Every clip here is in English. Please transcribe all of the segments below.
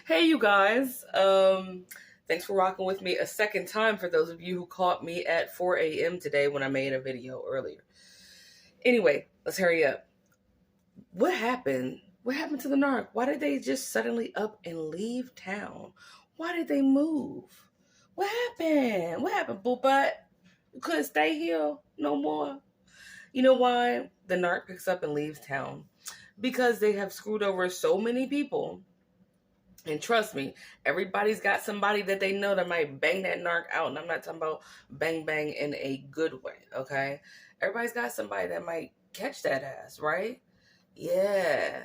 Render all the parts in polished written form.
Hey, you guys. Thanks for rocking with me a second time for those of you who caught me at 4 a.m. today when I made a video earlier. Anyway, let's hurry up. What happened? What happened to the narc? Why did they just suddenly up and leave town? Why did they move? What happened? What happened, boo butt? You couldn't stay here no more. You know why the narc picks up and leaves town? Because they have screwed over so many people. And trust me, everybody's got somebody that they know that might bang that narc out. And I'm not talking about bang bang in a good way, okay? Everybody's got somebody that might catch that ass, right? Yeah.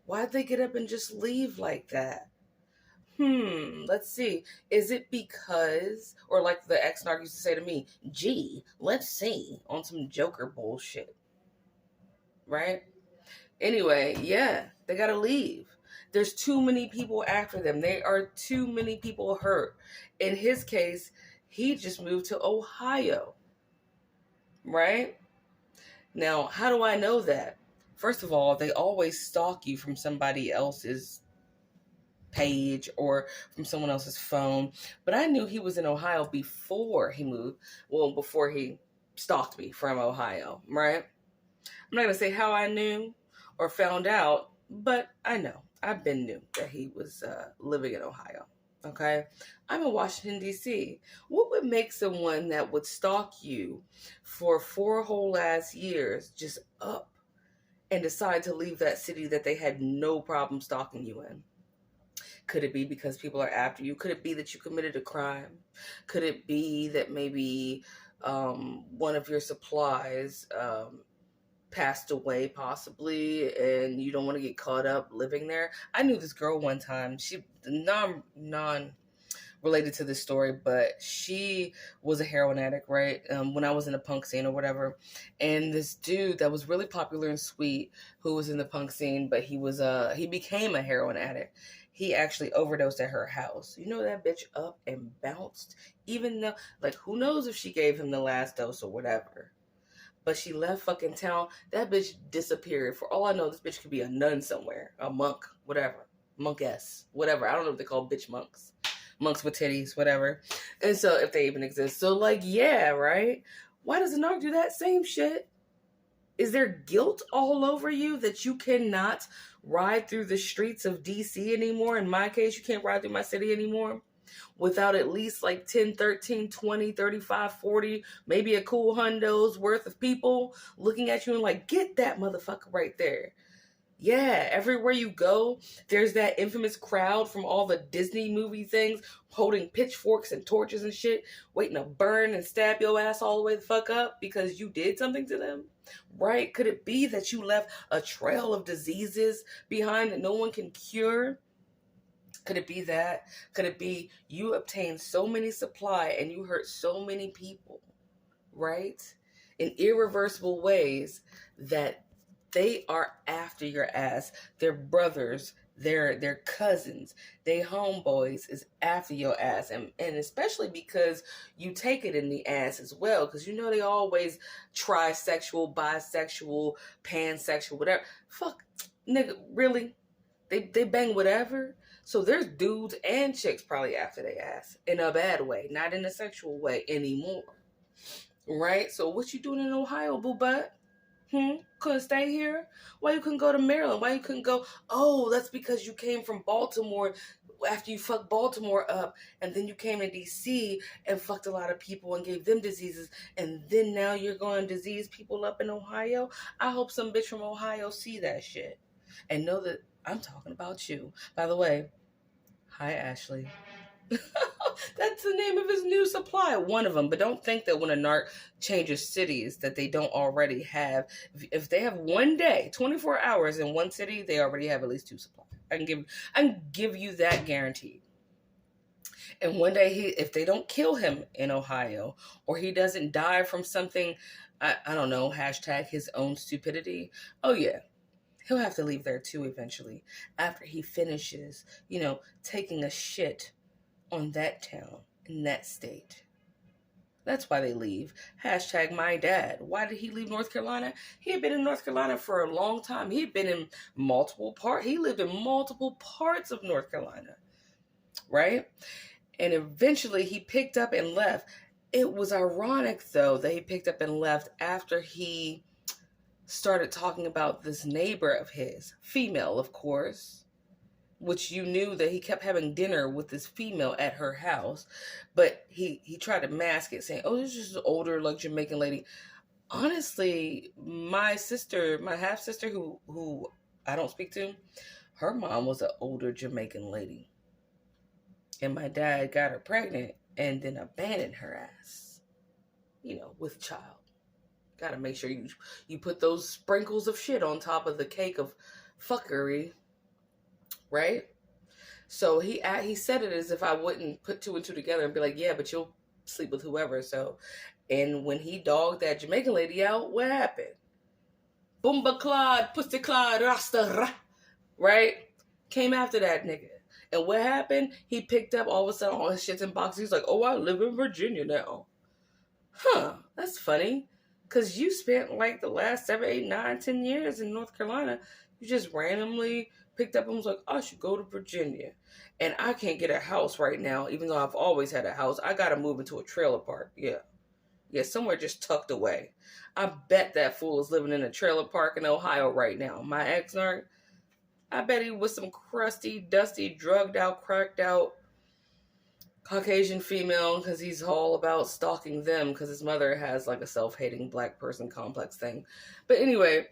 Why'd they get up and just leave like that? Let's see. Is it because, or like the ex-narc used to say to me, gee, let's see, on some Joker bullshit, right? Anyway, yeah, they gotta leave. There's too many people after them. There are too many people hurt. In his case, he just moved to Ohio, right? Now, how do I know that? First of all, they always stalk you from somebody else's page or from someone else's phone. But I knew he was in Ohio before he moved. Well, before he stalked me from Ohio, right? I'm not going to say how I knew or found out, but I know. I've been knew that he was living in Ohio. Okay? I'm in Washington, D.C. What would make someone that would stalk you for 4 whole ass years just up and decide to leave that city that they had no problem stalking you in? Could it be because people are after you? Could it be that you committed a crime? Could it be that maybe one of your supplies passed away possibly and you don't want to get caught up living there? I knew this girl one time. She non related to this story, but she was a heroin addict, right? When I was in the punk scene or whatever. And this dude that was really popular and sweet who was in the punk scene, but he became a heroin addict. He actually overdosed at her house. You know, that bitch up and bounced, even though, like, who knows if she gave him the last dose or whatever. But she left fucking town. That bitch disappeared. For all I know, this bitch could be a nun somewhere, a monk, whatever, monkess, whatever. I don't know what they call bitch monks. Monks with titties, whatever. And so, if they even exist. So, like, yeah, right? Why does a narc do that same shit? Is there guilt all over you that you cannot ride through the streets of DC anymore? In my case, you can't ride through my city anymore without at least like 10, 13, 20, 35, 40, maybe a cool hundo's worth of people looking at you and like, get that motherfucker right there. Yeah, everywhere you go, there's that infamous crowd from all the Disney movie things holding pitchforks and torches and shit, waiting to burn and stab your ass all the way the fuck up because you did something to them, right? Could it be that you left a trail of diseases behind that no one can cure? Could it be that? Could it be you obtained so many supply and you hurt so many people, right? In irreversible ways that they are after your ass. Their brothers, their cousins, they homeboys is after your ass. And especially because you take it in the ass as well. Because you know they always trisexual, bisexual, pansexual, whatever. Fuck, nigga, really? They bang whatever. So there's dudes and chicks probably after their ass. In a bad way. Not in a sexual way anymore. Right? So what you doing in Ohio, boo butt? Couldn't stay here? Why you couldn't go to Maryland? Why you couldn't go? Oh, that's because you came from Baltimore after you fucked Baltimore up, and then you came to DC and fucked a lot of people and gave them diseases, and then now you're going to disease people up in Ohio? I hope some bitch from Ohio see that shit and know that I'm talking about you. By the way, hi Ashley. That's the name of his new supply, one of them. But don't think that when a narc changes cities that they don't already have. If they have one day, 24 hours in one city, they already have at least 2 supplies. I can give you that guarantee. And one day, if they don't kill him in Ohio, or he doesn't die from something, I don't know, hashtag his own stupidity. Oh yeah, he'll have to leave there too eventually after he finishes, taking a shit on that town in that state. That's why they leave. Hashtag my dad. Why did he leave North Carolina? He had been in North Carolina for a long time. He had been in he lived in multiple parts of North Carolina, right? And eventually he picked up and left. It was ironic, though, that he picked up and left after he started talking about this neighbor of his, female, of course, which you knew that he kept having dinner with this female at her house, but he tried to mask it, saying, "Oh, this is just an older, like, Jamaican lady." Honestly, my sister, my half sister, who I don't speak to, her mom was an older Jamaican lady, and my dad got her pregnant and then abandoned her ass, with child. Got to make sure you put those sprinkles of shit on top of the cake of fuckery, right? So he said it as if I wouldn't put two and two together and be like, yeah, but you'll sleep with whoever. So, and when he dogged that Jamaican lady out, what happened? Boomba Claude, Pussy Claude, Rasta, right? Came after that nigga. And what happened? He picked up all of a sudden all his shits in boxes. He's like, oh, I live in Virginia now. Huh, that's funny. Because you spent like the last 7, 8, 9, 10 years in North Carolina. You just randomly picked up and was like, I should go to Virginia. And I can't get a house right now, even though I've always had a house. I got to move into a trailer park. Yeah, somewhere just tucked away. I bet that fool is living in a trailer park in Ohio right now. My ex-narc, I bet he was some crusty, dusty, drugged out, cracked out Caucasian female, because he's all about stalking them because his mother has like a self-hating black person complex thing. But anyway,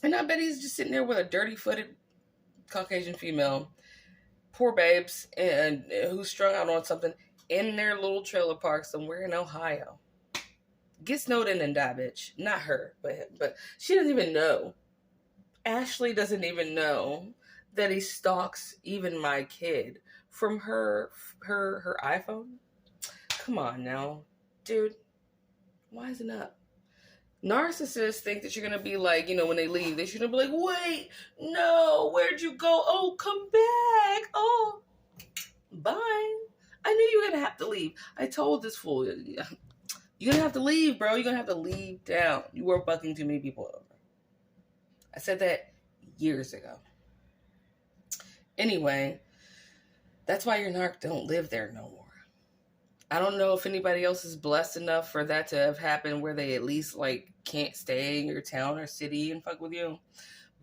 and I bet he's just sitting there with a dirty-footed Caucasian female, poor babes, and who's strung out on something in their little trailer park somewhere in Ohio. Get snowed in and die, bitch. Not her, but she doesn't even know. Ashley doesn't even know that he stalks even my kid from her iPhone. Come on now, dude. Wisen up. Narcissists think that you're gonna be like, when they leave, they shouldn't be like, wait, no, where'd you go? Oh, come back. Oh, bye. I knew you were gonna have to leave. I told this fool, you're gonna have to leave, bro. You're gonna have to leave town. You were bucking too many people over. I said that years ago. Anyway, that's why your narc don't live there no more. I don't know if anybody else is blessed enough for that to have happened where they at least can't stay in your town or city and fuck with you.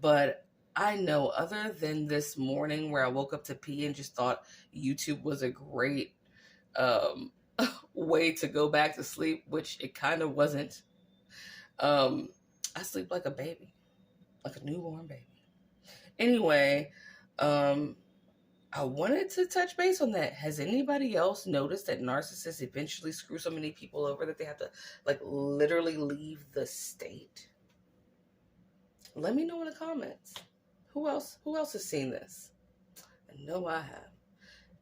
But I know, other than this morning where I woke up to pee and just thought YouTube was a great way to go back to sleep, which it kind of wasn't. I sleep like a baby, like a newborn baby. Anyway, I wanted to touch base on that. Has anybody else noticed that narcissists eventually screw so many people over that they have to literally leave the state? Let me know in the comments. Who else has seen this? I know I have.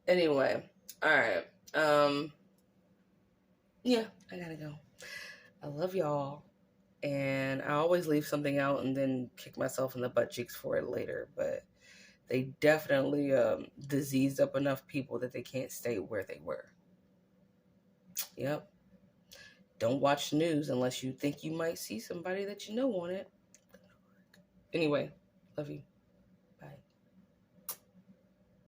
Anyway, all right. Yeah, I gotta go. I love y'all. And I always leave something out and then kick myself in the butt cheeks for it later. But they definitely diseased up enough people that they can't stay where they were. Yep. Don't watch the news unless you think you might see somebody that you know on it. Anyway, love you.